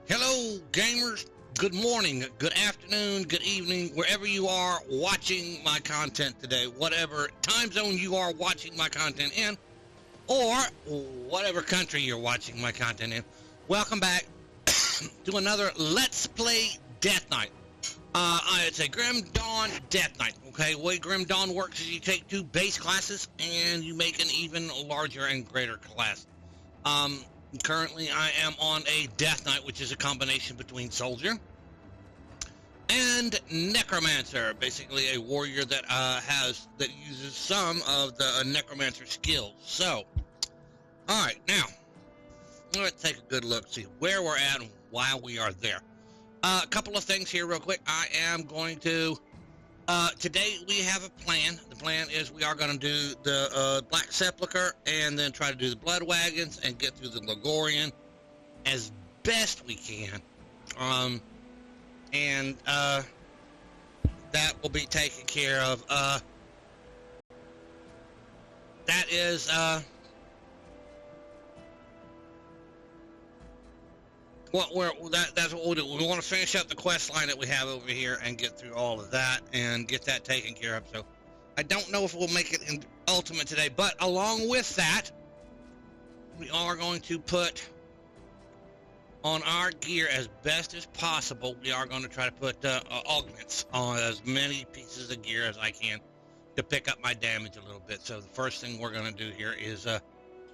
Hello, gamers. Good morning, good afternoon, good evening, wherever you are watching my content today, whatever time zone you are watching my content in, or whatever country you're watching my content in. Welcome back to another Let's Play Death Knight. It's a Grim Dawn Death Knight. Okay, the way Grim Dawn works is you take two base classes and you make an even larger and greater class. Currently I am on a Death Knight, which is a combination between Soldier and Necromancer, basically a warrior that uses some of the Necromancer skills. So, all right, now let's take a good look, see where we're at and why we are there. A couple of things here real quick. I am going to today we have a plan. The plan is we are going to do the Black Sepulchre and then try to do the Blood Wagons and get through the Logorian as best we can. And that will be taken care of. That is that's what we'll do. We want to finish up the quest line that we have over here and get through all of that and get that taken care of. So I don't know if we'll make it in Ultimate today, but along with that, we are going to put on our gear as best as possible. We are going to try to put augments on as many pieces of gear as I can to pick up my damage a little bit. So the first thing we're going to do here is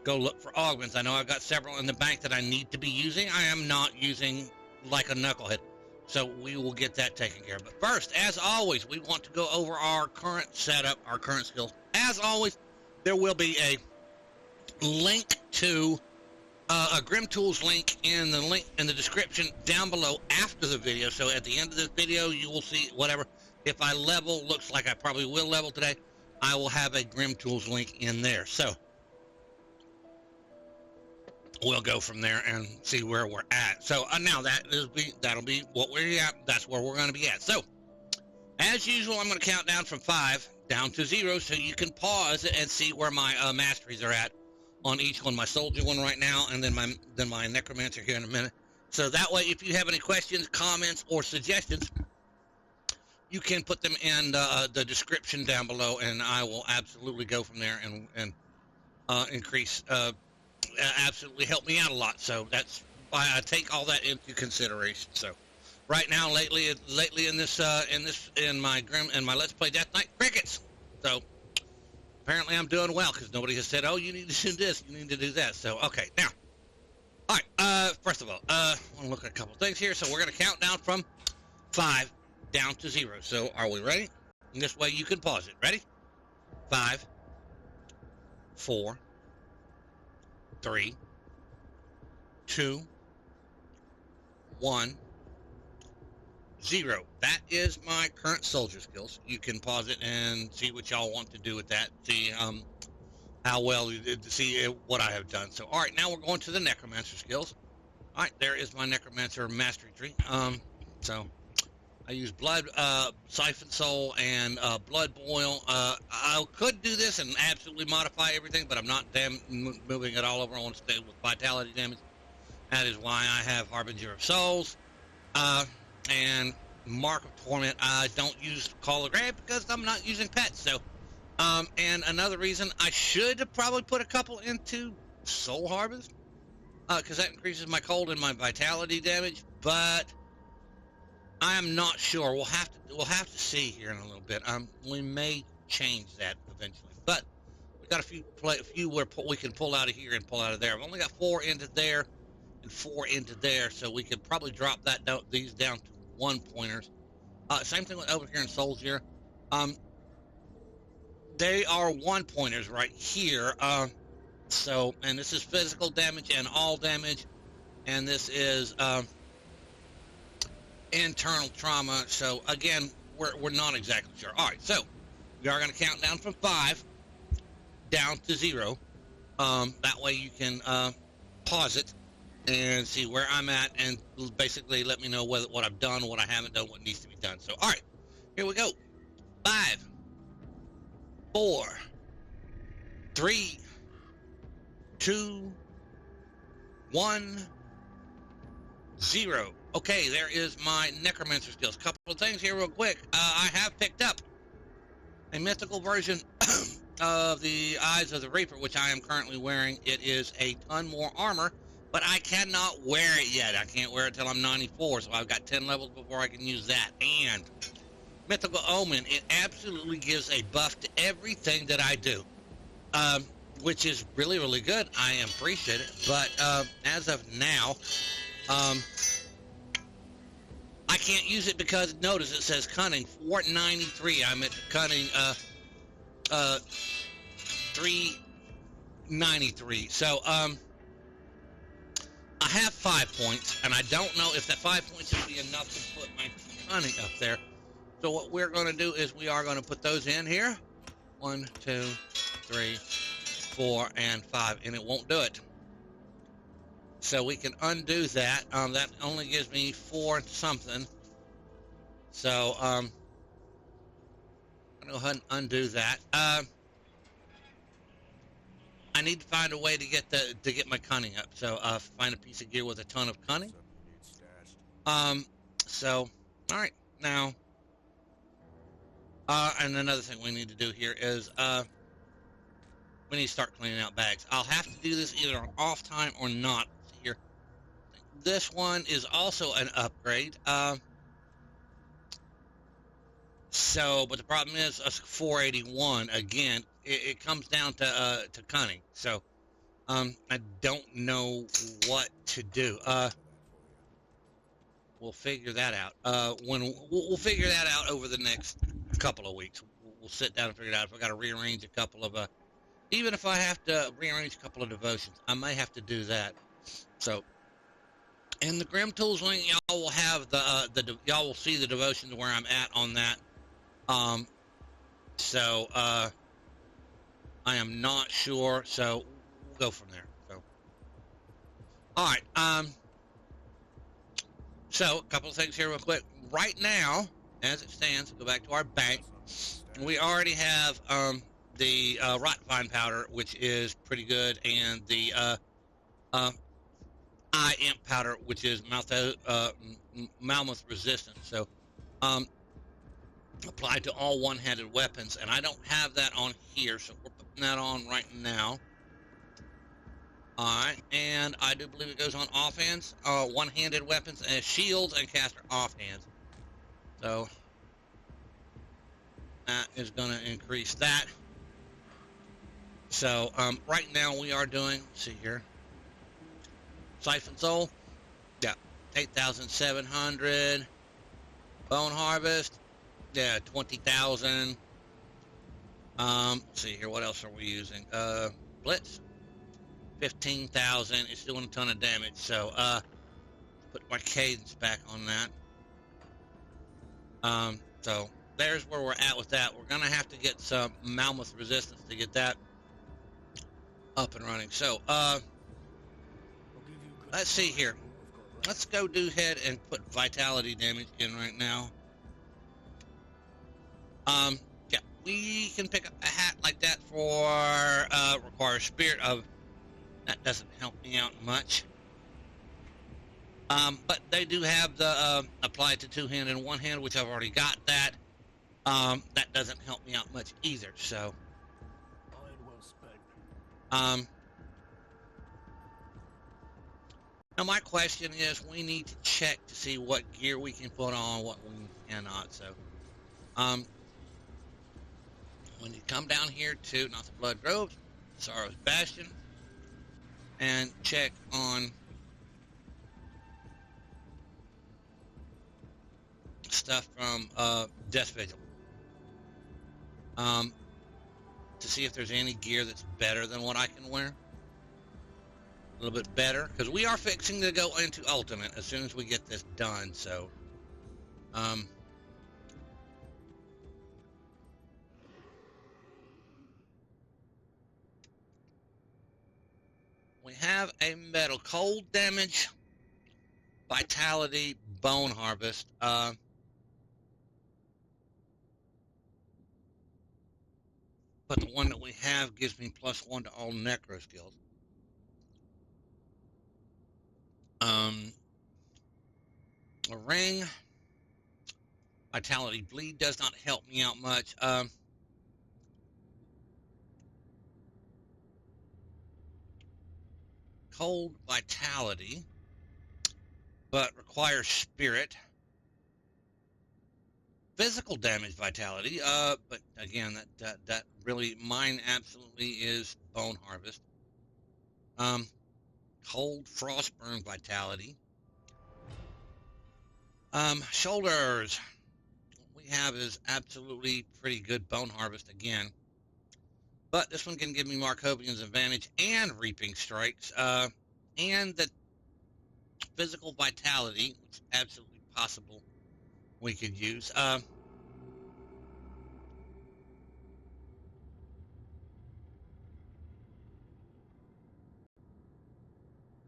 go look for augments. I know I've got several in the bank that I need to be using. I am not using like a knucklehead, so we will get that taken care of. But first, as always, we want to go over our current setup, our current skills. As always, there will be a link to a Grim Tools link in the description down below after the video. So at the end of this video, you will see whatever. If I level, looks like I probably will level today, I will have a Grim Tools link in there. So we'll go from there and see where we're at. So now that'll be what we're at. That's where we're going to be at. So as usual, I'm going to count down from 5 down to 0 so you can pause and see where my masteries are at on each one. My Soldier one right now, and then my Necromancer here in a minute. So that way, if you have any questions, comments, or suggestions, you can put them in the description down below, and I will absolutely go from there and increase. Absolutely help me out a lot. So that's why I take all that into consideration. So right now, lately in my Let's Play Death Knight, crickets. So apparently I'm doing well because nobody has said, oh, you need to do this, you need to do that. So okay, now, all right. First of all, I want to look at a couple things here. So we're going to count down from 5 down to 0. So are we ready? And this way you can pause it. Ready? 5, 4, 3, 2, 1, 0. That is my current Soldier skills. You can pause it and see what y'all want to do with that. See how well you did, see what I have done. So all right, now we're going to the Necromancer skills. All right, there is my Necromancer mastery tree. So I use Blood, Siphon Soul, and Blood Boil. I could do this and absolutely modify everything, but I'm not moving it all over. I want to stay with Vitality damage. That is why I have Harbinger of Souls and Mark of Torment. I don't use Call of Grave because I'm not using pets. So, and another reason I should probably put a couple into Soul Harvest because that increases my cold and my Vitality damage, but I am not sure. We'll have to see here in a little bit. We may change that eventually, but we got a few where we can pull out of here and pull out of there. I've only got 4 into there and 4 into there, so we could probably drop these down to 1 pointers. Same thing with over here in Soldier. They are 1 pointers right here. So, and this is physical damage and all damage, and this is internal trauma. So again, we're not exactly sure. All right, so we are going to count down from 5 down to 0. That way you can pause it and see where I'm at and basically let me know what I've done, what I haven't done, what needs to be done. So all right, here we go. 5, 4, 3, 2, 1, 0. Okay, there is my necromancer skills. Couple of things here real quick. I have picked up a mythical version of the Eyes of the Reaper, which I am currently wearing. It is a ton more armor, but I cannot wear it yet. I can't wear it till I'm 94, so I've got 10 levels before I can use that. And Mythical Omen, it absolutely gives a buff to everything that I do, which is really, really good. I appreciate it. But as of now, I can't use it because, notice it says cunning 493. I'm at cunning 393. So I have 5 points, and I don't know if that 5 points will be enough to put my cunning up there. So what we're going to do is we are going to put those in here. 1, 2, 3, 4, and 5, and it won't do it. So we can undo that. That only gives me 4 something. So I'm gonna go ahead and undo that. I need to find a way to get my cunning up. So find a piece of gear with a ton of cunning. So all right now. And another thing we need to do here is we need to start cleaning out bags. I'll have to do this either on off time or not. Here, this one is also an upgrade. But the problem is, 481 again. It comes down to cunning. So, I don't know what to do. We'll figure that out. We'll figure that out over the next couple of weeks. We'll sit down and figure it out. If I got to rearrange a couple of, even if I have to rearrange a couple of devotions, I may have to do that. So, in the Grim Tools link, y'all will have y'all will see the devotions where I'm at on that. I am not sure. So we'll go from there. So, all right. So a couple of things here real quick. Right now, as it stands, go back to our bank. We already have the Rot Vine powder, which is pretty good, and the Eye Imp powder, which is Mammoth resistant. So applied to all one-handed weapons, and I don't have that on here, so we're putting that on right now. Alright, and I do believe it goes on offhands, one-handed weapons, and shields and caster offhands. So that is going to increase that. So right now we are doing, let's see here, Siphon Soul, yeah, 8,700. Bone Harvest, yeah, 20,000. Let's see here, what else are we using? Blitz, 15,000. It's doing a ton of damage. So put my cadence back on that. So there's where we're at with that. We're gonna have to get some Mammoth resistance to get that up and running. So let's see here. Let's go do ahead and put vitality damage in right now. Yeah, we can pick up a hat like that for require spirit of. That doesn't help me out much. But they do have the applied to two hand and one hand, which I've already got that. That doesn't help me out much either. So, now my question is, we need to check to see what gear we can put on, what we cannot. So, when you come down here to not the Blood Groves, Sorrow's Bastion, and check on stuff from Death Vigil, to see if there's any gear that's better than what I can wear. A little bit better, because we are fixing to go into Ultimate as soon as we get this done. So, we have a metal cold damage, vitality, bone harvest. But the one that we have gives me +1 to all necro skills. A ring. Vitality bleed does not help me out much. Cold vitality, but requires spirit. Physical damage vitality, but again, that really, mine absolutely is bone harvest. Cold frostburn vitality. Shoulders. What we have is absolutely pretty good bone harvest again. But this one can give me Markovian's advantage and reaping strikes, and the physical vitality, which is absolutely possible we could use.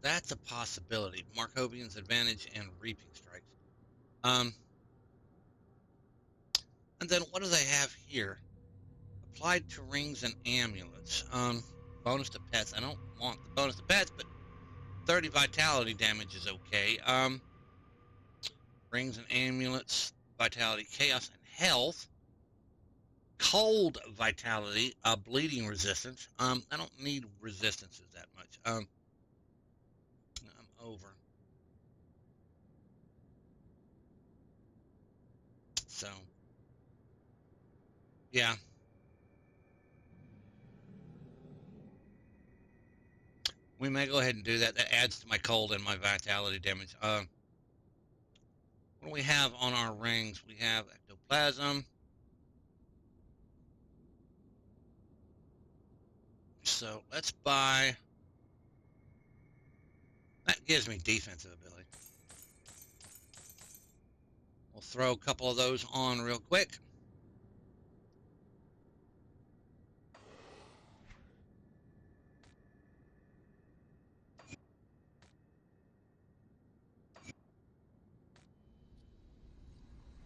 That's a possibility. Markovian's advantage and reaping strikes. And then what do they have here? Applied to rings and amulets. Bonus to pets. I don't want the bonus to pets, but 30 vitality damage is okay. Rings and amulets, vitality, chaos, and health. Cold vitality, bleeding resistance. I don't need resistances that much. I'm over. So, yeah. We may go ahead and do that. That adds to my cold and my vitality damage. What do we have on our rings? We have ectoplasm. So let's buy. That gives me defensive ability. We'll throw a couple of those on real quick.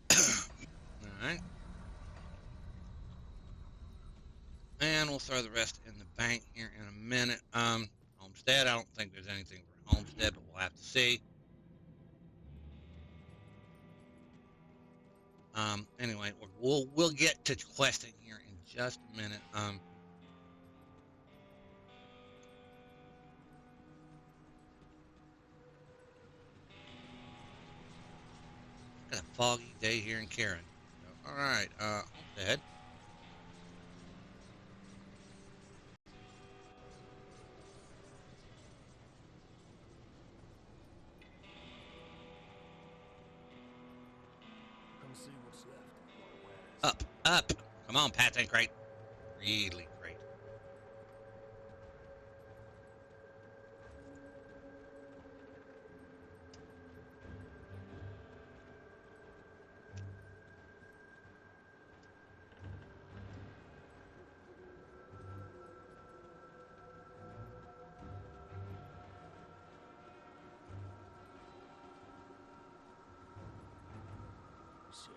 All right. And we'll throw the rest in the bank here in a minute. Homestead, I don't think there's anything for Homestead, but we'll have to see. Anyway, we'll get to questing here in just a minute. Got a foggy day here in Karen. So, all right, Homestead. Come see what's left. Up. Come on, Pat, that's great. Really great.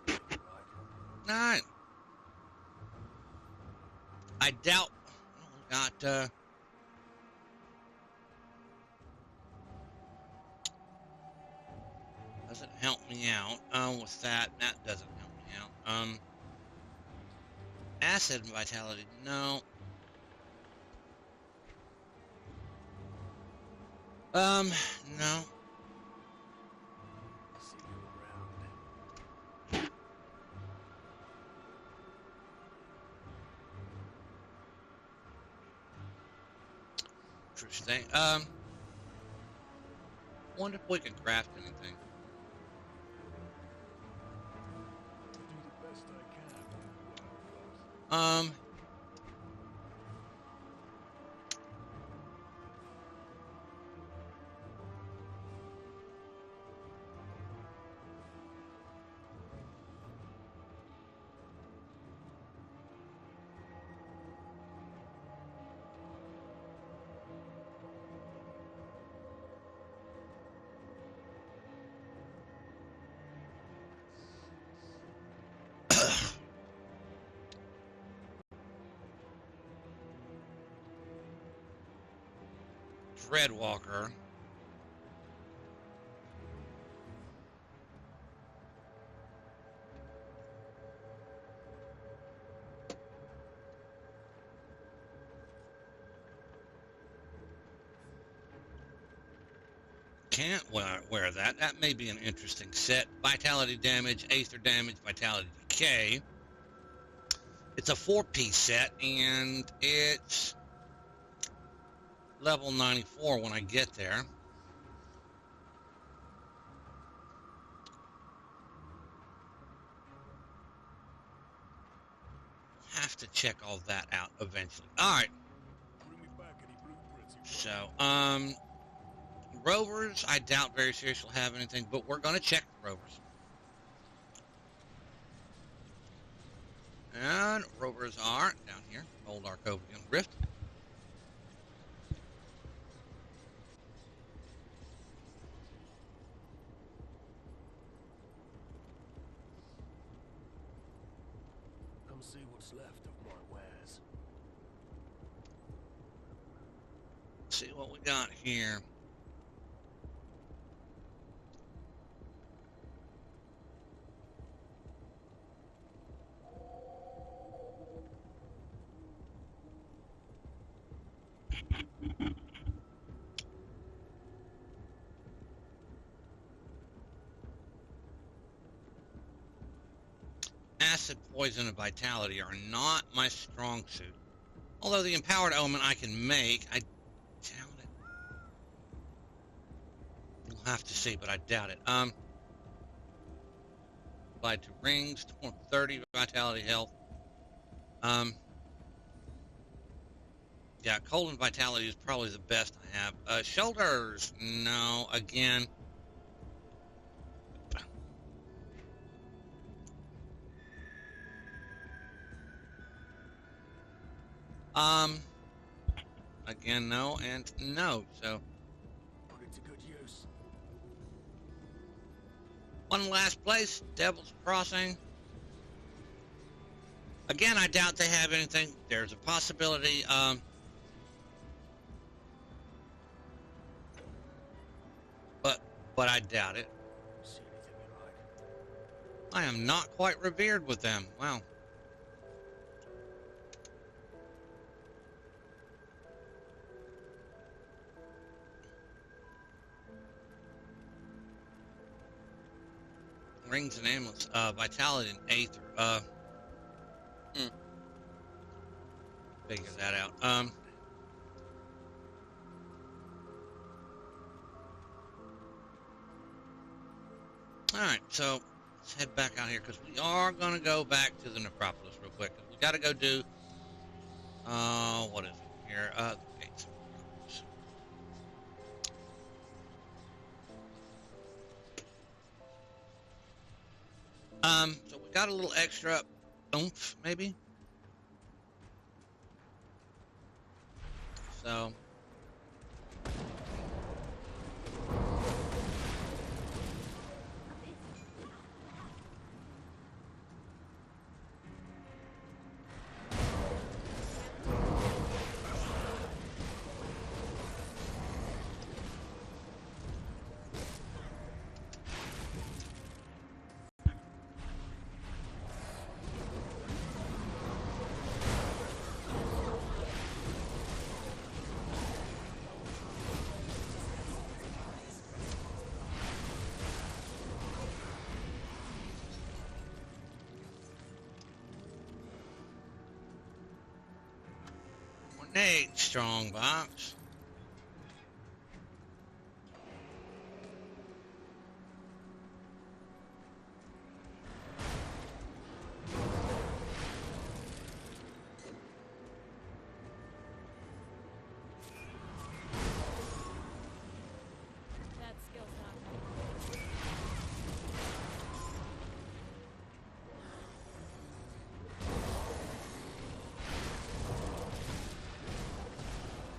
Shit, right. All right. I doubt. We got. Doesn't help me out. With that doesn't help me out. Acid vitality, no. No. See you around. Interesting. Wonder if we can craft anything. Do the best I can. Dreadwalker. can't wear that. That may be an interesting set. Vitality damage, Aether damage, Vitality Decay. It's a 4-piece set, and it's level 94 when I get there. Have to check all that out eventually. All right. Bring me back any blueprints you So, rovers, I doubt very seriously will have anything, but we're going to check the rovers. And rovers are down here, Old Arkovian Rift. Come see what's left of my wares. Let's see what we got here. Acid, poison, and vitality are not my strong suit. Although the empowered element I can make, I doubt it. We'll have to see, but I doubt it. Applied to rings, 30 vitality health. Yeah, cold and vitality is probably the best I have. Shoulders, no, again. Again, no, and no, so. Put it to good use. One last place, Devil's Crossing. Again, I doubt they have anything. There's a possibility, but I doubt it. See anything you like? I am not quite revered with them. Wow. Rings and amulets, vitality and aether. Figure that out. All right, so let's head back out here because we are gonna go back to the necropolis real quick. We got to go do. What is it here? The gates. So we got a little extra oomph, maybe. So. Nate, strong box. That skill's not.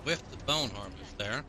With the bone harvest there.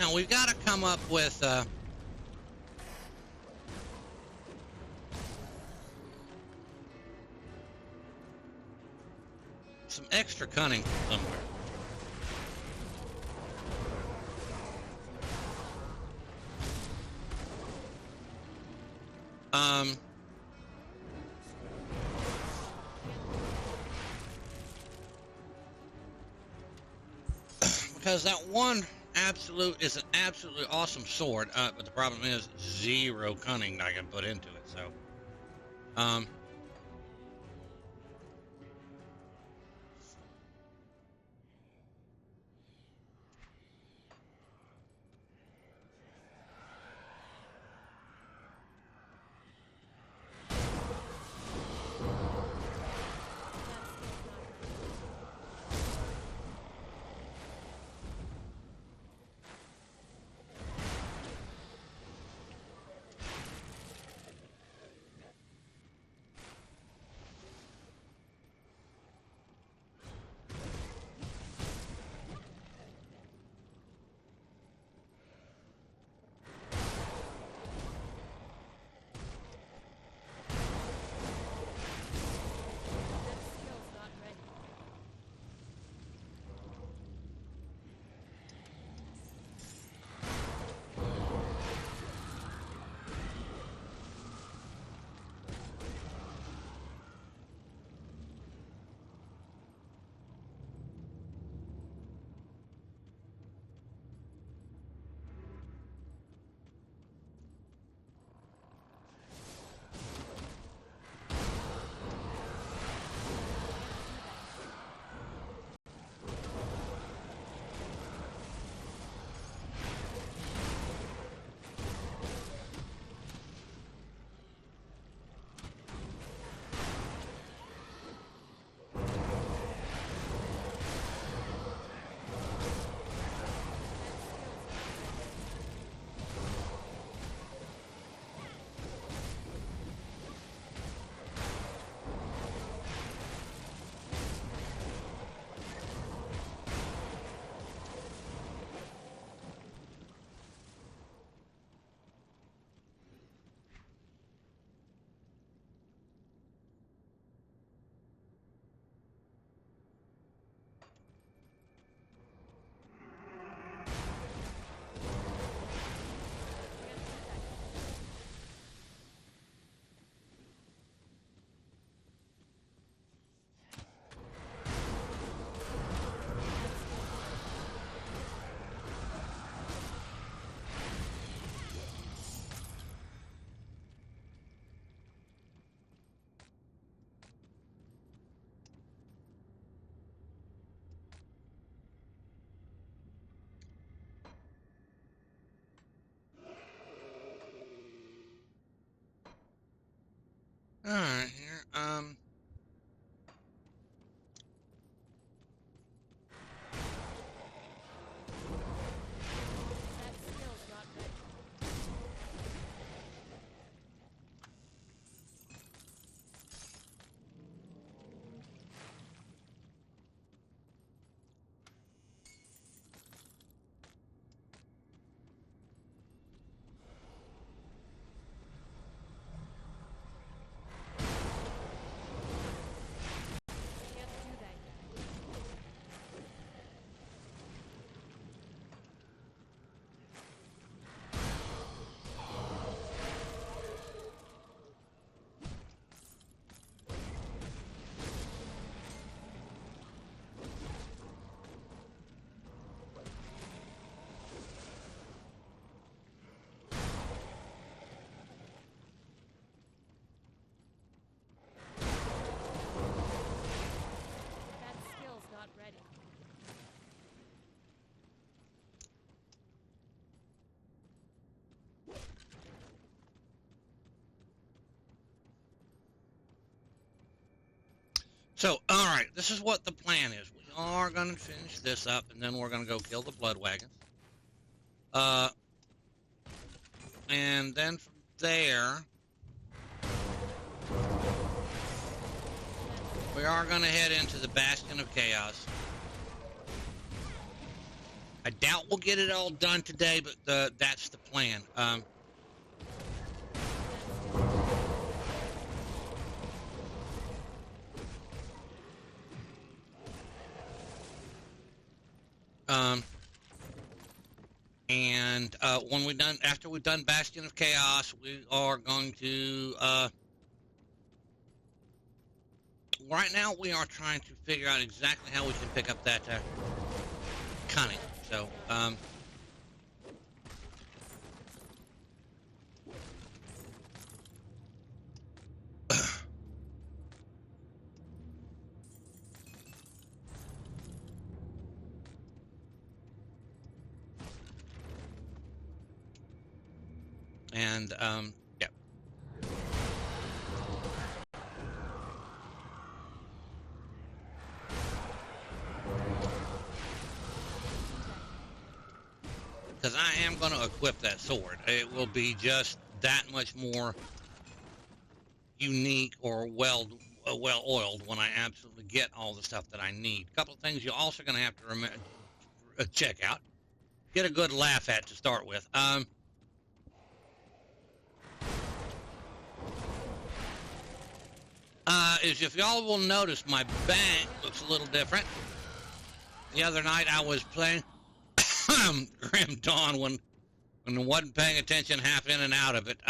Now we've got to come up with some extra cunning from somewhere. Because that one is an absolutely awesome sword, but the problem is 0 cunning I can put into it. So, all right, here. That skill's not ready. Can't do that yet. That skill's not ready. So, all right, this is what the plan is. We are going to finish this up, and then we're going to go kill the blood wagons. And then from there, we are going to head into the Bastion of Chaos. I doubt we'll get it all done today, but that's the plan. And when we're done, after we've done Bastion of Chaos, we are going to. Right now, we are trying to figure out exactly how we can pick up that cunning. So, and yeah. Because I am going to equip that sword. It will be just that much more unique or well oiled when I absolutely get all the stuff that I need. A couple of things you're also going to have to check out. Get a good laugh at to start with. Is if y'all will notice, my bank looks a little different. The other night I was playing Grim Dawn when I wasn't paying attention, half in and out of it.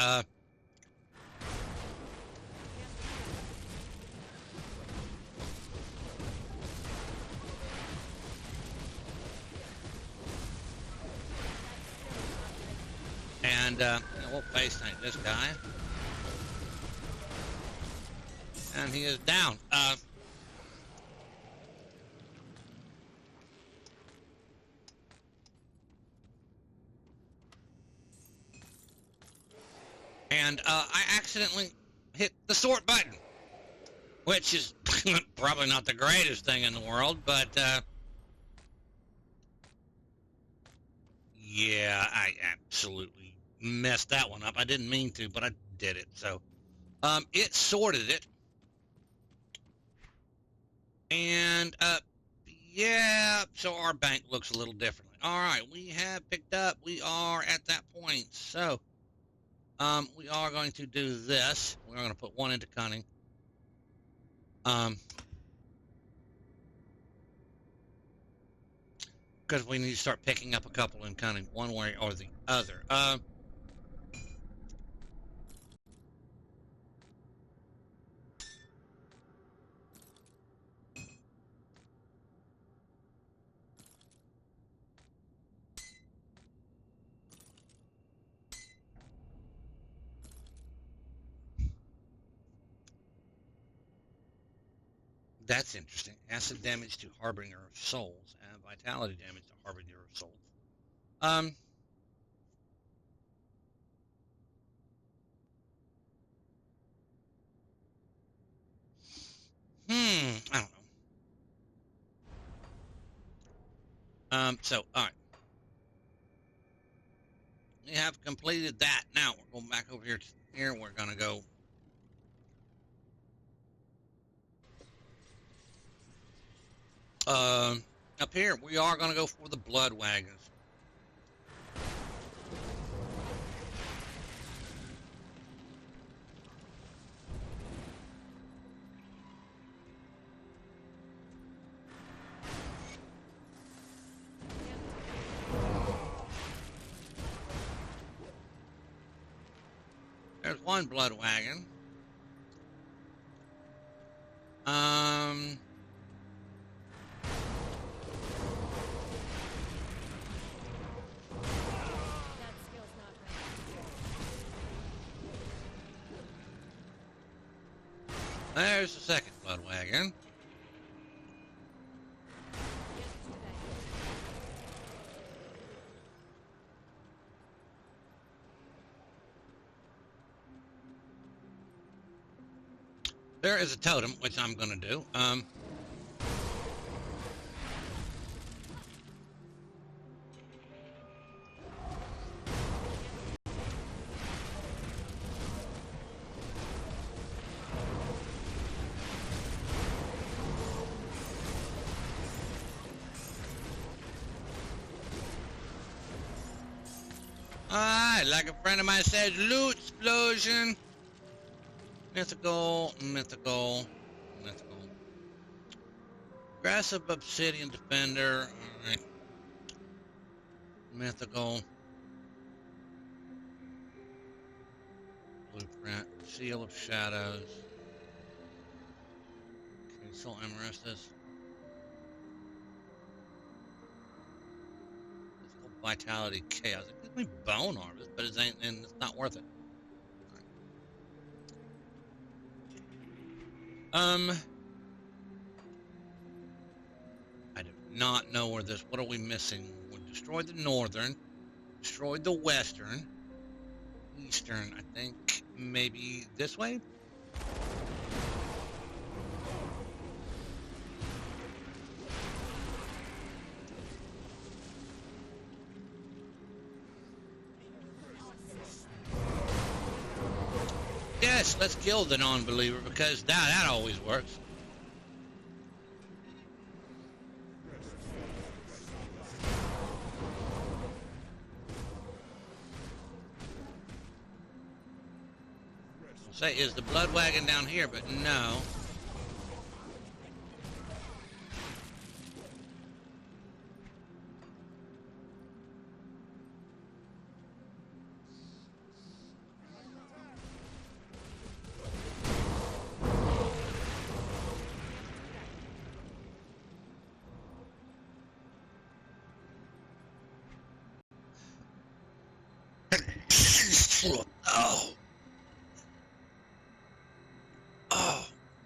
And we'll face tank this guy. And he is down. And I accidentally hit the sort button, which is probably not the greatest thing in the world, but yeah, I absolutely messed that one up. I didn't mean to, but I did it. So it sorted it. And yeah, so our bank looks a little differently. All right, we have picked up. We are at that point. So we are going to do this. We're going to put one into cunning. Because we need to start picking up a couple in cunning, one way or the other. That's interesting. Acid damage to Harbinger of Souls and vitality damage to Harbinger of Souls. I don't know. So, all right. We have completed that. Now, we're going back over here. We're going to go. Up here, we are going to go for the blood wagons. There's one blood wagon. There's the second blood wagon. There is a totem, which I'm going to do. right, like a friend of mine says, loot explosion. Mythical, mythical, mythical. Aggressive obsidian defender. All right. Mythical. Blueprint. Seal of shadows. Okay, Soul Amarystis. Physical vitality chaos. It gives me bone harvest, but it ain't, and it's not worth it. I do not know where this. What are we missing? We destroyed the northern, destroyed the western, eastern. I think maybe this way. Yes, let's kill the non-believer because that always works. I'll say, is the blood wagon down here? But no.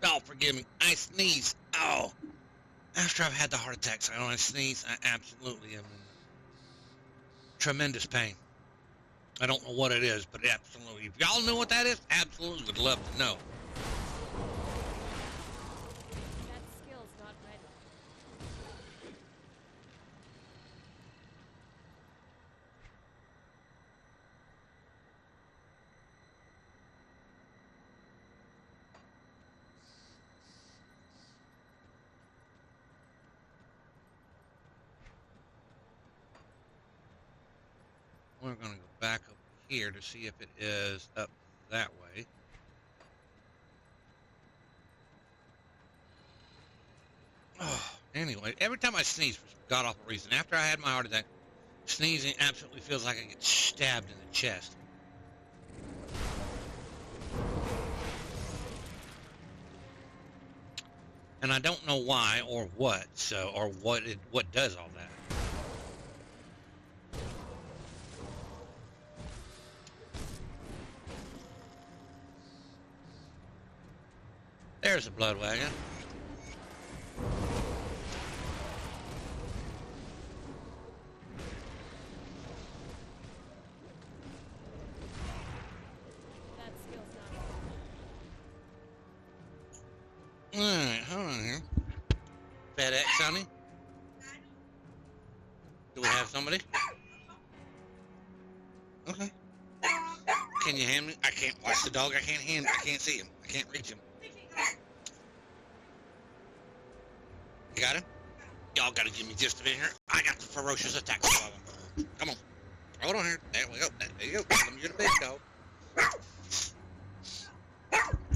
Oh, forgive me. I sneeze. Oh, after I've had the heart attacks, when I sneeze, I absolutely am in tremendous pain. I don't know what it is, but absolutely. If y'all know what that is, absolutely would love to know. That skill's not ready. We're going to go back up here to see if it is up that way. Oh, anyway, every time I sneeze for some god-awful reason, after I had my heart attack, sneezing absolutely feels like I get stabbed in the chest. And I don't know why or what, or what does all that. There's a blood wagon. That skill's not ready. Alright, hold on here. FedEx, honey? Do we have somebody? Okay. Can you hand me? I can't watch the dog. I can't see him. I can't reach him. You got him? Y'all gotta give me just a minute here. I got the ferocious attack. Come on. Hold on here. There we go. There you go. Let me get a big dog.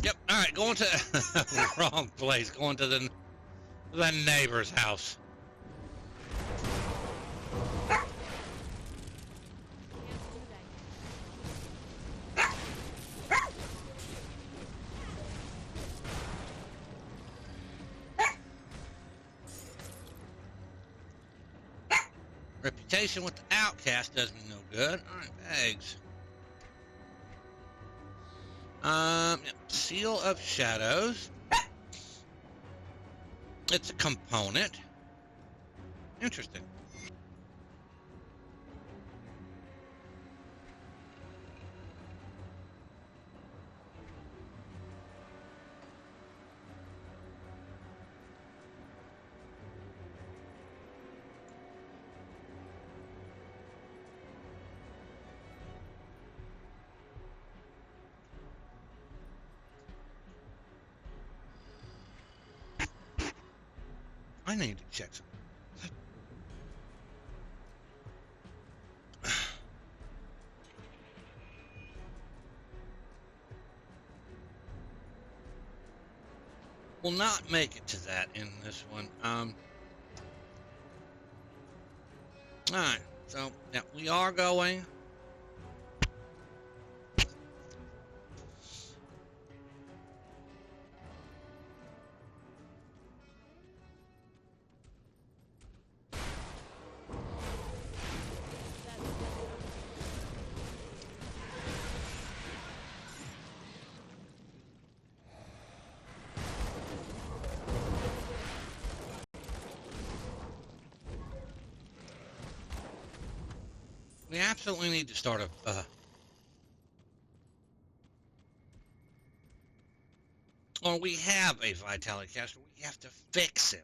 Yep. All right. Going to the wrong place. Going to the neighbor's house. Can't do that. Reputation with the outcast does me no good. All right, bags. Yep. Seal of shadows. It's a component. Interesting. I need to check something. will not make it to that in this one. Alright, so yeah, we are going. We absolutely need to start a, or we have a Vitality Caster. We have to fix him.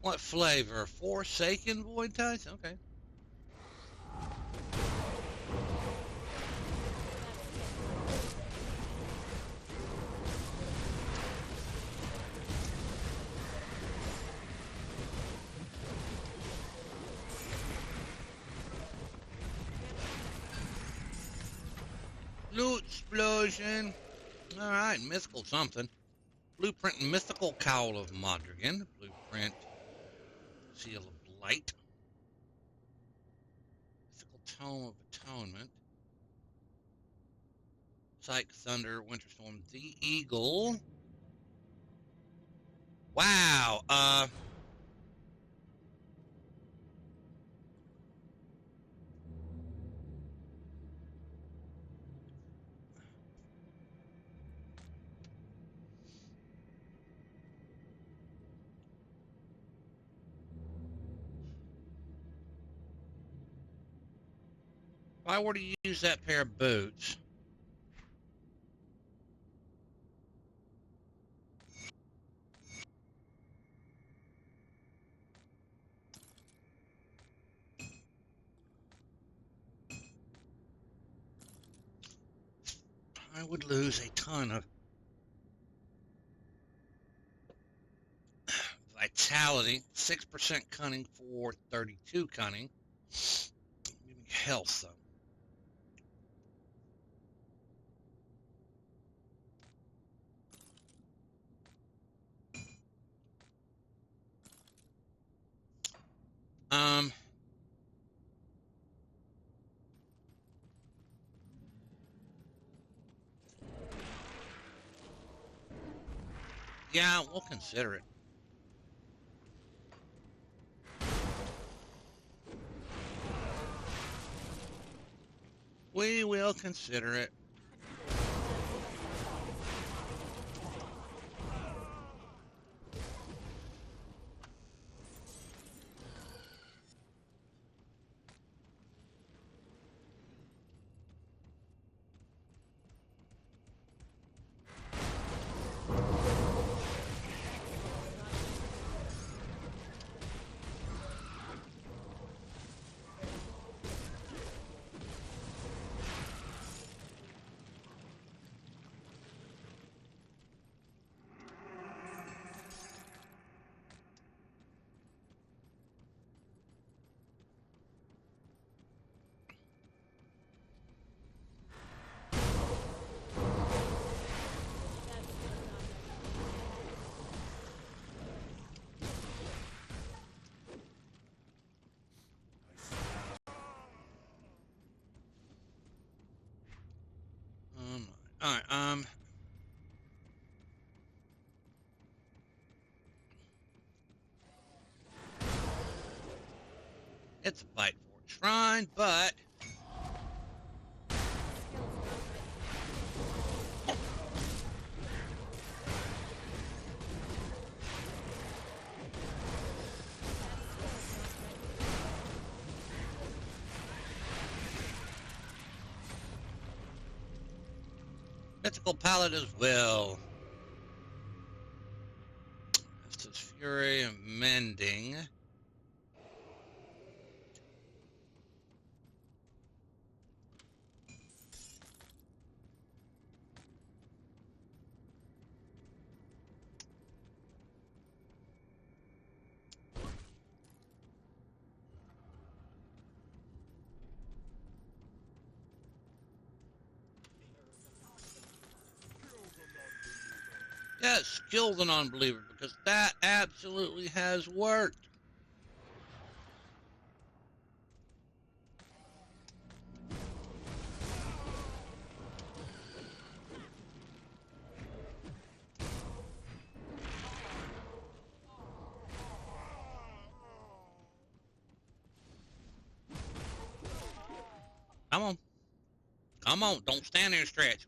What flavor? Forsaken Void Tides? Okay. Loot explosion. Alright, mythical something. Blueprint Mythical Cowl of Modrigan. Blueprint Seal of Blight. Mythical Tome of Atonement. Psych Thunder, Winterstorm, the Eagle. Wow, if I were to use that pair of boots, I would lose a ton of vitality. 6% cunning for 32 cunning. Give me health, though. Yeah, we'll consider it. We will consider it. All right. It's a fight for a shrine, but Mythical Palette as well. Estus Fury, Mending. Yes, kill the non-believer, because that absolutely has worked. Come on. Come on, don't stand there and stretch.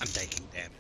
I'm taking damage.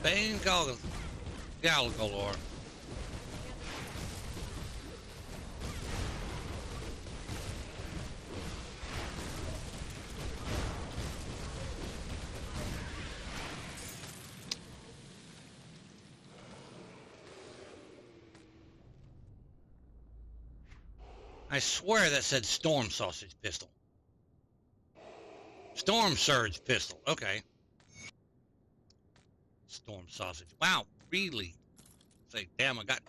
Bane Galgalor. I swear that said Storm Sausage Pistol. Storm Surge Pistol. Okay. Storm Sausage. Wow, really? Say, damn, I got...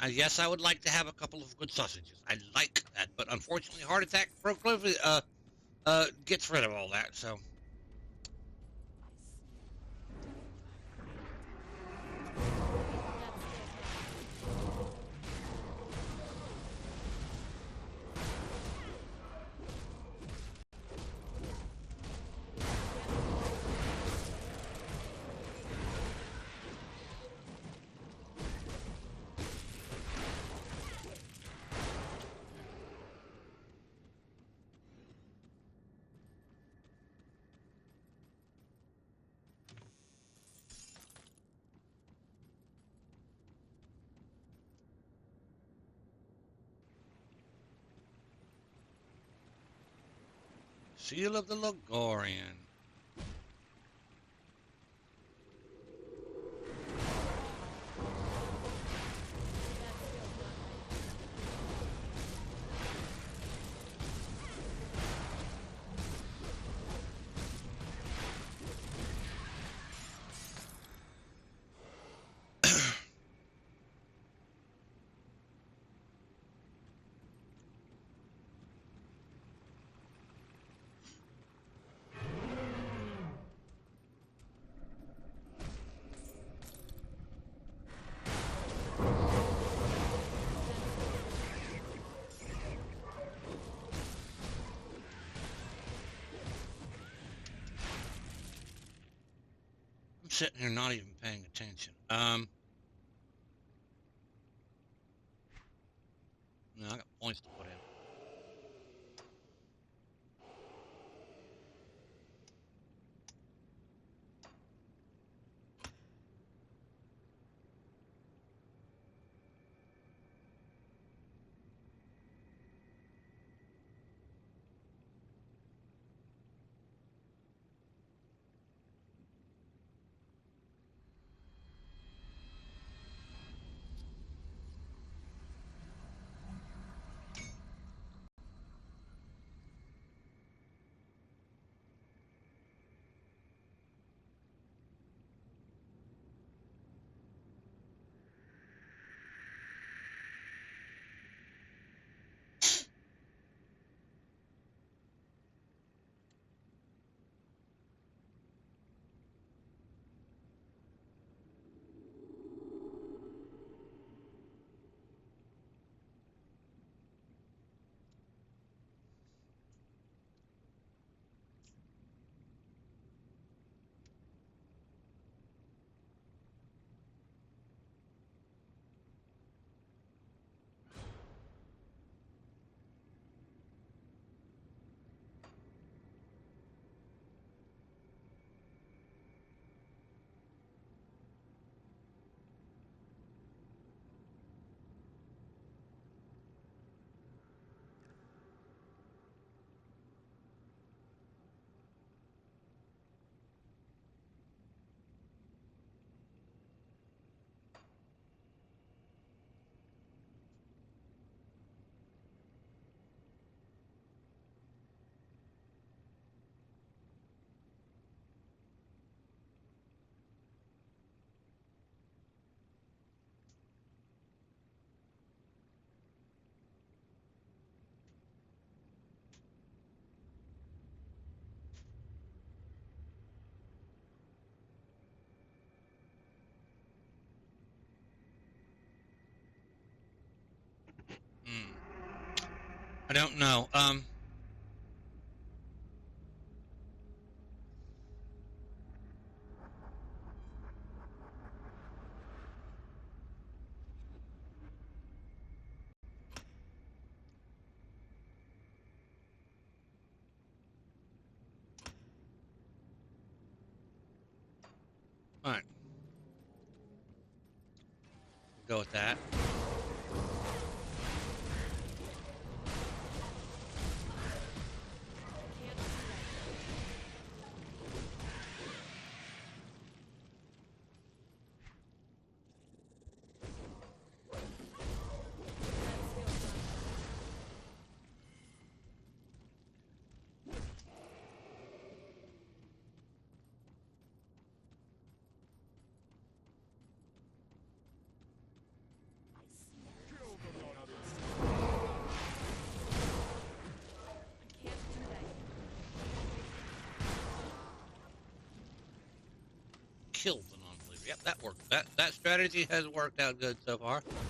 yes, I would like to have a couple of good sausages. I like that, but unfortunately, Heart Attack Proclivity gets rid of all that, so... Seal of the Logorian. I'm sitting here not even paying attention. No, I got points to put in. I don't know. All right. Go with that. Can't do that. That skill's not I can't do that. Kill the non-believer. Yep, that worked. That strategy has worked out good so far. Can't do that.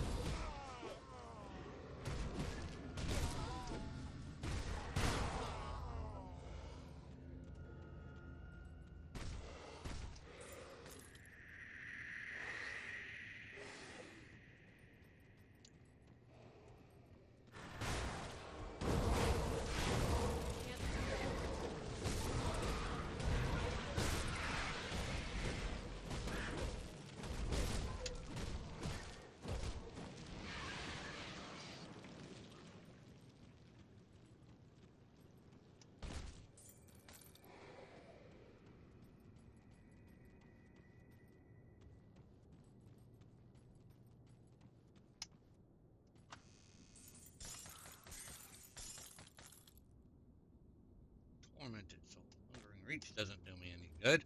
Tormented soul. Wandering reach doesn't do me any good.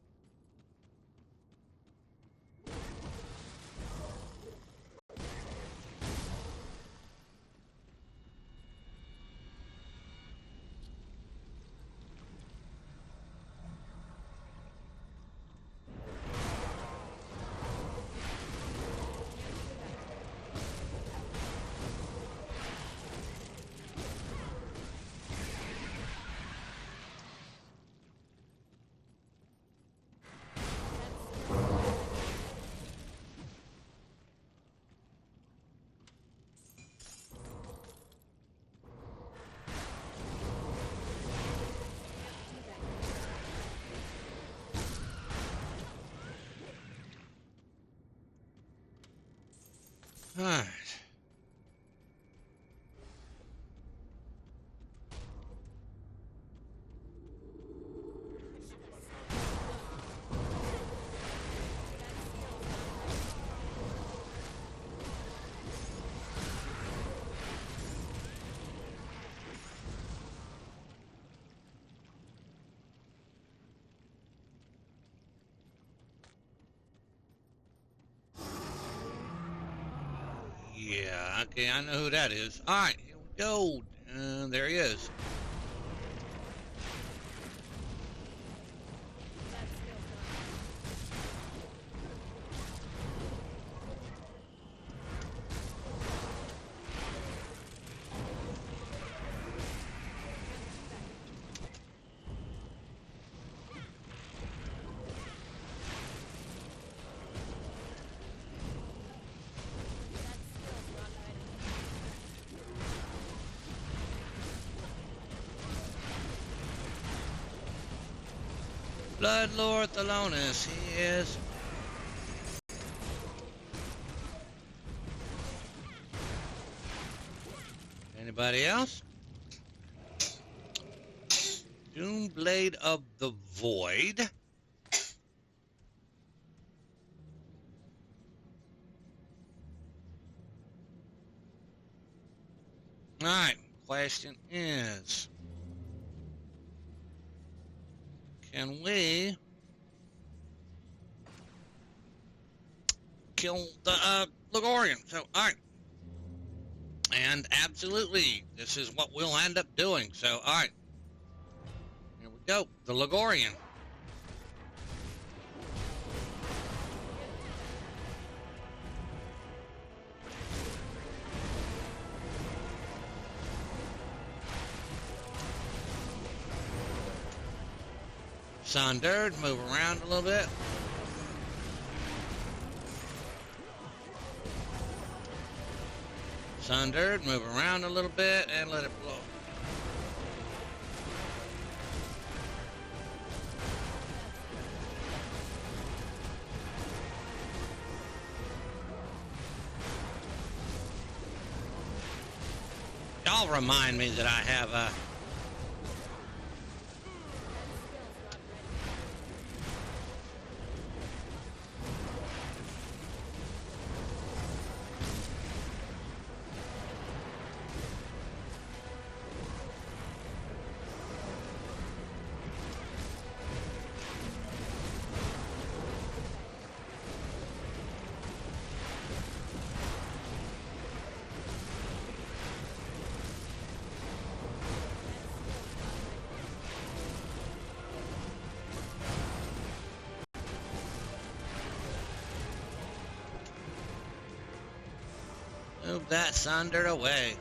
All right. Yeah, okay, I know who that is. All right, here we go. There he is. That skill's not That skill's not ready. Blood Lord Thelonous, he is. Anybody else? Doomblade of the Void. All right, question is, can we kill the Ligorian? So, all right. And absolutely, this is what we'll end up doing. So, all right. Here we go. The Ligorian. Sundered, move around a little bit. Sundered, move around a little bit and let it blow. Y'all remind me that I have a move that Sundered away.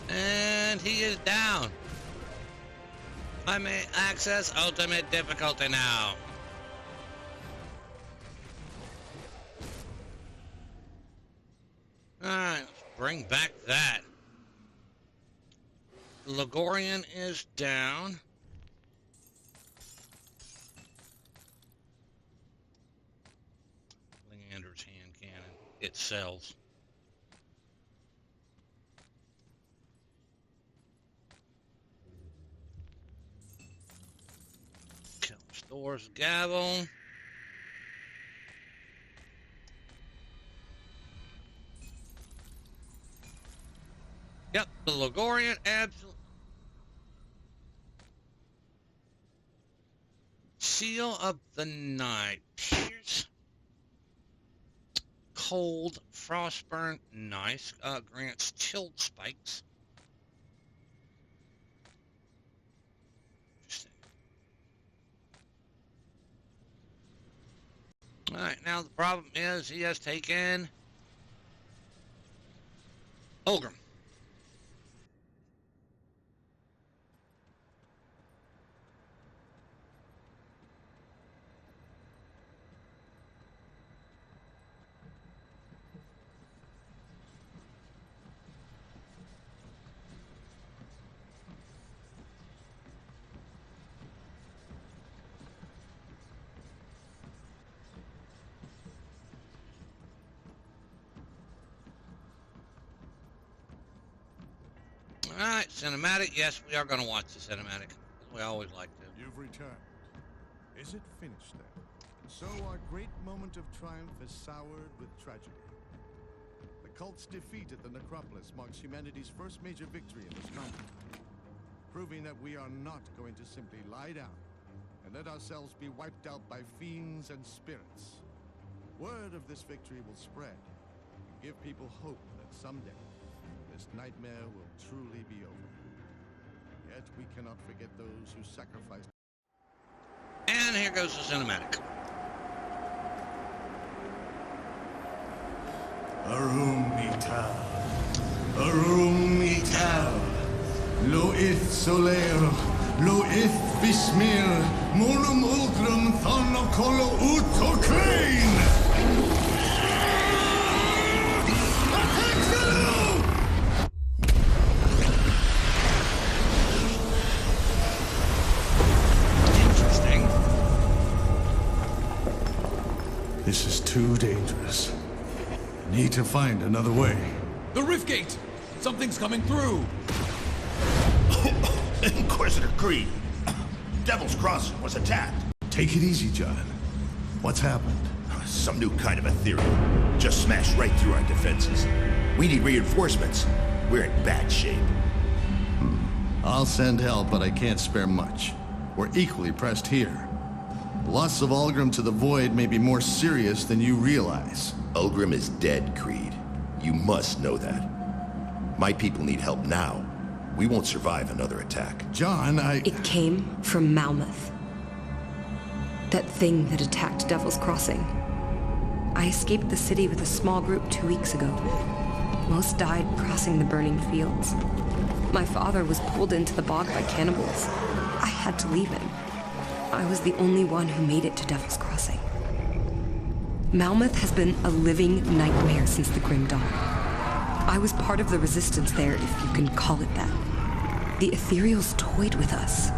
And he is down. I may access ultimate difficulty now. Alright, let's bring back that. Logorian is down. Leander's hand cannon. It sells. Stores gavel. Yep, the Logorian absolutely. Seal of the Night. Pierce. Cold. Frostburn. Nice. Grants chilled spikes. Alright, now the problem is he has taken Ulgrim. Alright, cinematic. Yes, we are going to watch the cinematic. We always like to. You've returned. Is it finished then? So our great moment of triumph is soured with tragedy. The cult's defeat at the Necropolis marks humanity's first major victory in this conflict, proving that we are not going to simply lie down and let ourselves be wiped out by fiends and spirits. Word of this victory will spread and give people hope that someday this nightmare will truly be over. Yet we cannot forget those who sacrificed. And here goes the cinematic. Arum Ital. Arum Ital. Loith Soler. Loith Vismir. Monum Ulgrum Thonokolo Utokrain. This is too dangerous. Need to find another way. The Rift Gate! Something's coming through! Inquisitor Creed. Devil's Crossing was attacked. Take it easy, John. What's happened? Some new kind of ethereal. Just smashed right through our defenses. We need reinforcements. We're in bad shape. I'll send help, but I can't spare much. We're equally pressed here. The loss of Ulgrim to the Void may be more serious than you realize. Ulgrim is dead, Creed. You must know that. My people need help now. We won't survive another attack. John, It came from Malmoth. That thing that attacked Devil's Crossing. I escaped the city with a small group 2 weeks ago. Most died crossing the burning fields. My father was pulled into the bog by cannibals. I had to leave him. I was the only one who made it to Devil's Crossing. Malmoth has been a living nightmare since the Grim Dawn. I was part of the resistance there, if you can call it that. The Ethereals toyed with us,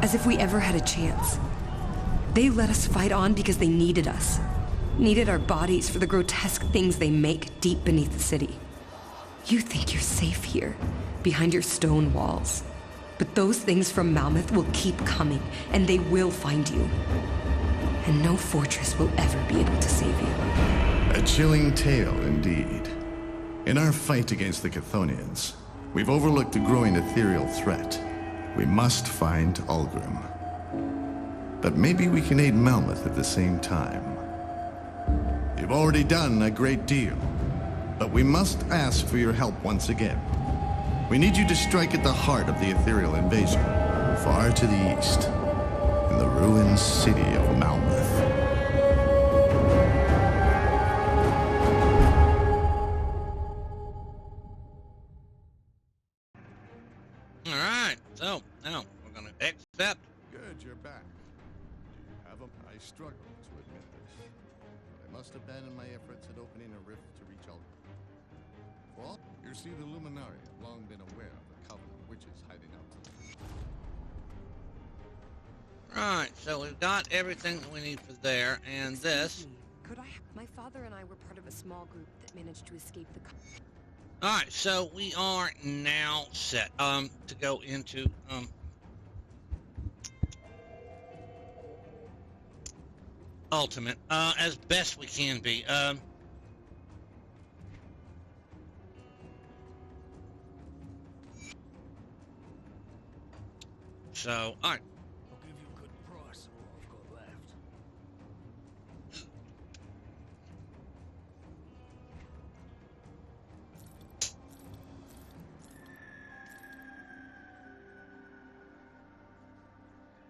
as if we ever had a chance. They let us fight on because they needed us. Needed our bodies for the grotesque things they make deep beneath the city. You think you're safe here, behind your stone walls. But those things from Malmoth will keep coming, and they will find you. And no fortress will ever be able to save you. a chilling tale indeed. In our fight against the Chthonians, we've overlooked a growing ethereal threat. We must find Ulgrim. But maybe we can aid Malmoth at the same time. You've already done a great deal, but we must ask for your help once again. We need you to strike at the heart of the ethereal invasion, far to the east, in the ruined city of Malmoth. All right, so now we're going to accept. Good, you're back. Do you have them? I struggle to admit this, but I must abandon my efforts at opening a rift to reach Ulgrim. Well, you see, the Luminari have long been aware of the Covenant witches hiding out to the Right, so we've got everything that we need for there, and this. Excuse me, could I? My father and I were part of a small group that managed to escape the. All right, so we are now set to go into Ultimate as best we can be. So, all right. I'll give you a good price on what I've got left.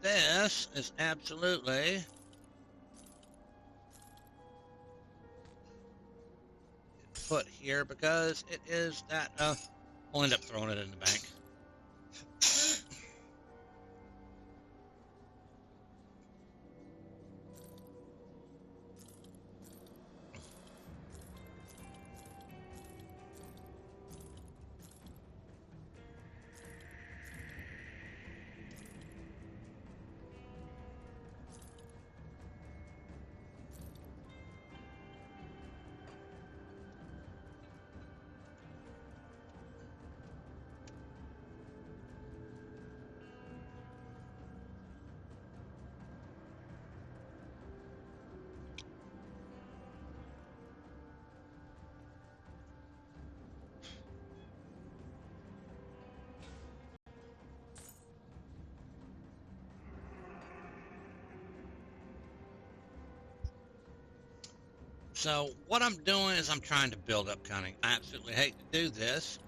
This is absolutely put here because it is that I'll end up throwing it in the bank. So what I'm doing is I'm trying to build up cunning. I absolutely hate to do this.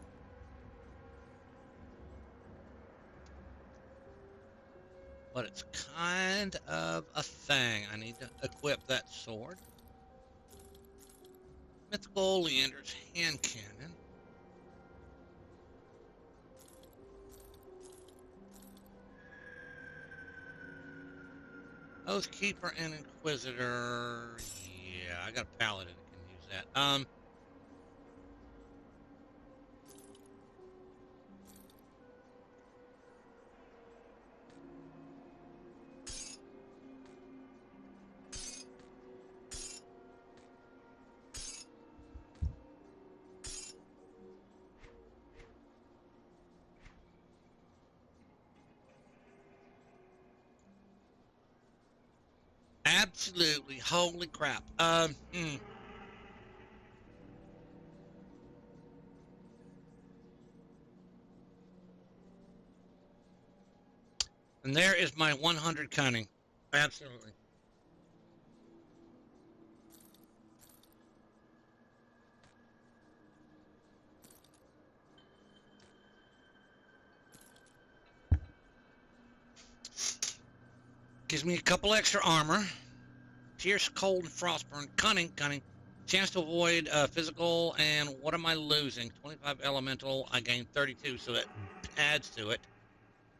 But it's kind of a thing. I need to equip that sword. Mythical Oleander's hand cannon. Oathkeeper and Inquisitor. Yeah, I got a paladin that can use that. Absolutely. Holy crap. And there is my 100 cunning. Absolutely. Gives me a couple extra armor. Pierce, cold, and frostburn. Cunning. Chance to avoid physical, and what am I losing? 25 elemental. I gain 32, so that adds to it.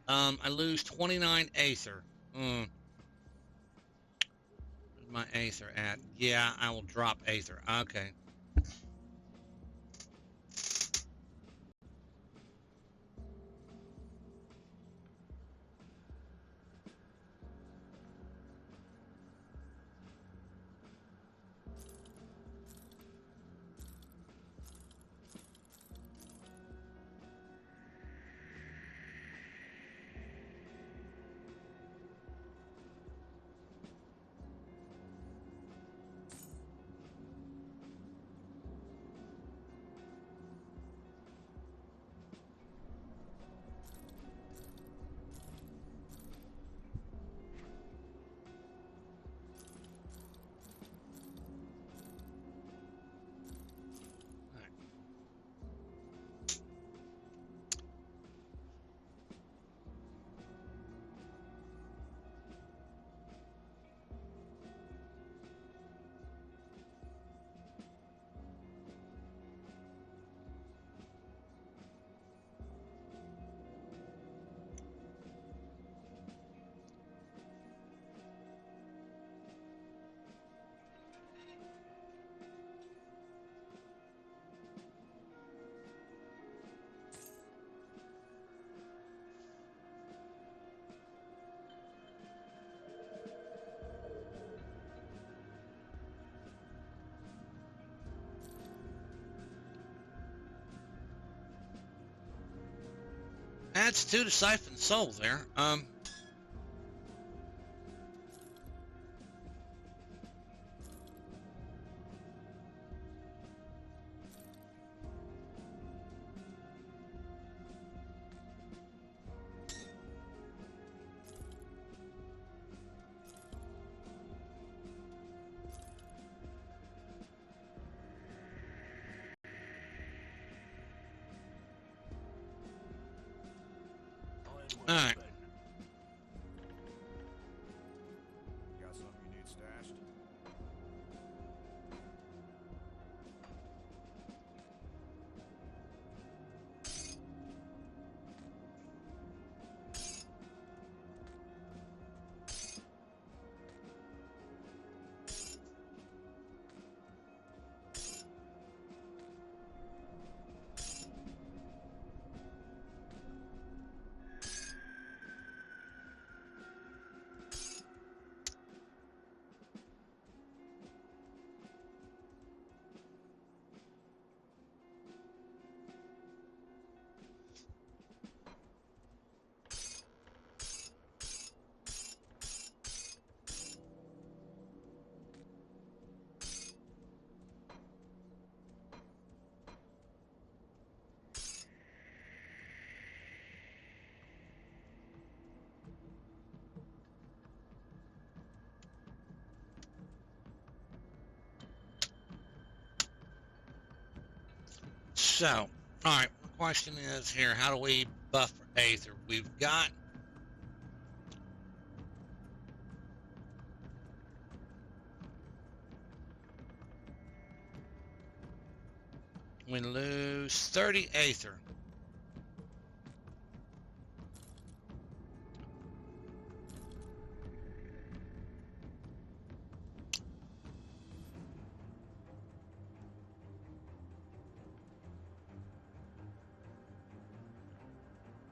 I lose 29 aether. Where's my aether at? Yeah, I will drop aether. Okay. Adds 2 to Siphon Soul there. All right. Got something you need stashed? So, all right. The question is here: how do we buff for Aether? We've got. We lose 30 Aether.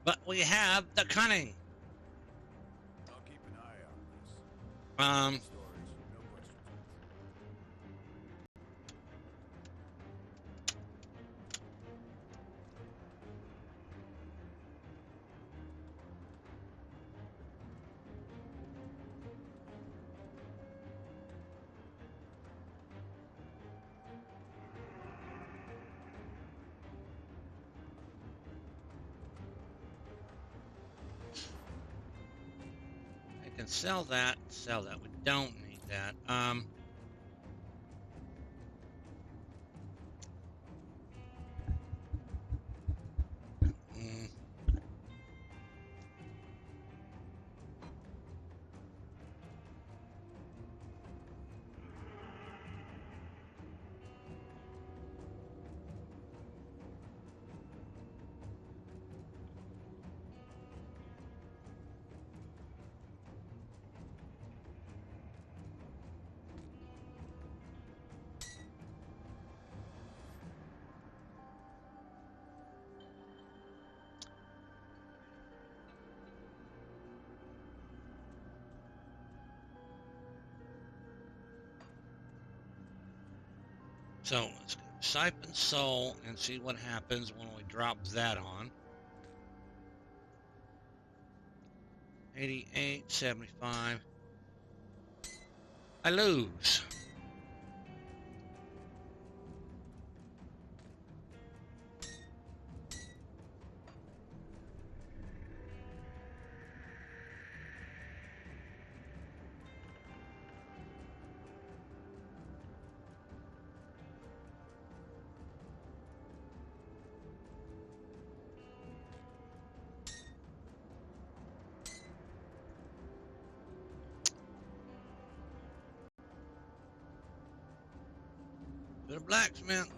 But we have the cunning. I'll keep an eye on this. Stories, no questions. can sell that. Sell that. We don't need that. mm, So let's go Siphon Soul and see what happens when we drop that on. 88, 75. I lose. To the blacksmith.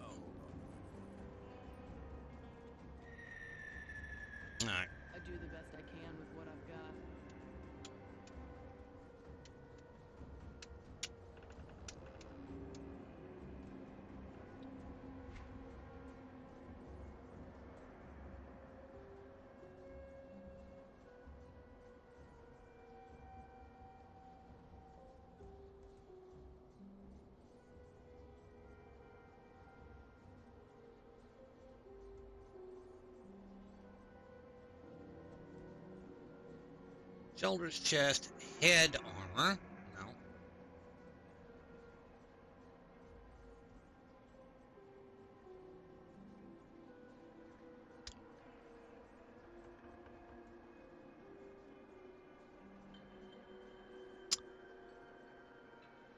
All right. I do the best I can with what I've got. Shoulders, chest, head armor. No.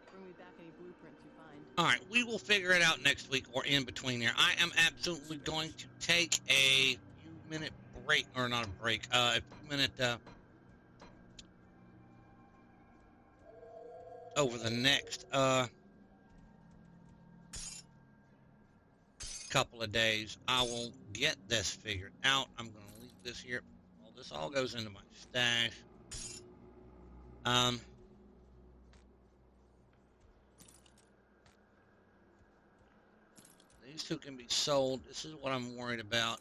Bring me back any blueprints you find. All right, we will figure it out next week or in between there. I am absolutely going to take a few-minute break, or not a break, a few-minute over the next couple of days. I will get this figured out. I'm going to leave this here. Well, this all goes into my stash. These two can be sold. This is what I'm worried about.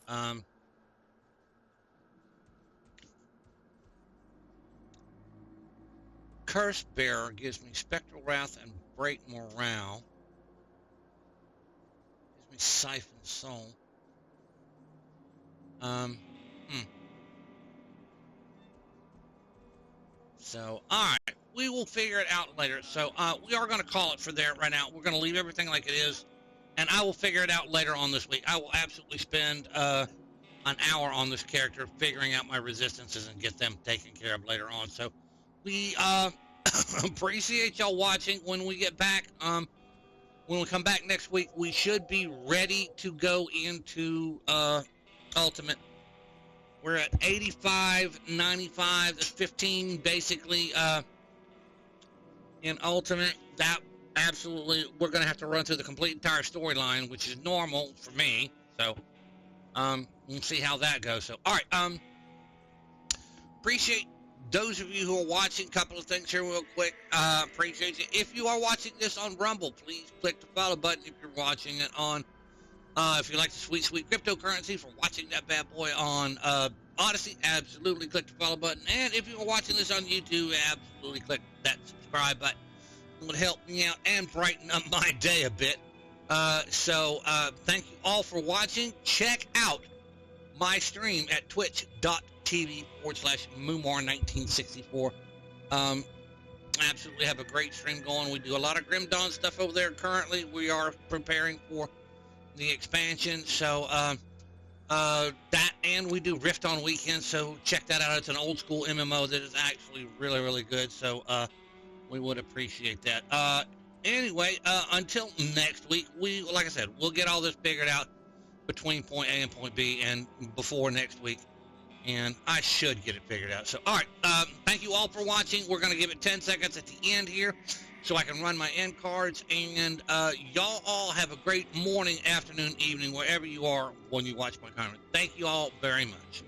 Curse Bearer gives me Spectral Wrath and Break Morale. Gives me Siphon Soul. So, alright. We will figure it out later. So, we are going to call it for there right now. We're going to leave everything like it is. And I will figure it out later on this week. I will absolutely spend an hour on this character figuring out my resistances and get them taken care of later on. So, we appreciate y'all watching. When we get back, when we come back next week, we should be ready to go into Ultimate. We're at 85, 95, that's 15 basically in Ultimate. That absolutely, we're going to have to run through the complete entire storyline, which is normal for me. So, we'll see how that goes. So, all right, appreciate those of you who are watching. Couple of things here real quick. Appreciate you. If you are watching this on Rumble, please click the follow button. If you're watching it on, if you like the sweet, sweet cryptocurrency, for watching that bad boy on Odyssey, absolutely click the follow button. And if you are watching this on YouTube, absolutely click that subscribe button. It would help me out and brighten up my day a bit. Thank you all for watching. Check out my stream at twitch.tv/Mumar1964. Absolutely have a great stream going. We do a lot of Grim Dawn stuff over there currently. We are preparing for the expansion. So, That, and we do Rift on weekends, so check that out. It's an old school MMO that is actually really, really good. So we would appreciate that. Anyway, until next week, like I said, we'll get all this figured out between point A and point B, and before next week, and I should get it figured out. So, all right, thank you all for watching. We're going to give it 10 seconds at the end here so I can run my end cards, and y'all all have a great morning, afternoon, evening, wherever you are when you watch my comment. Thank you all very much.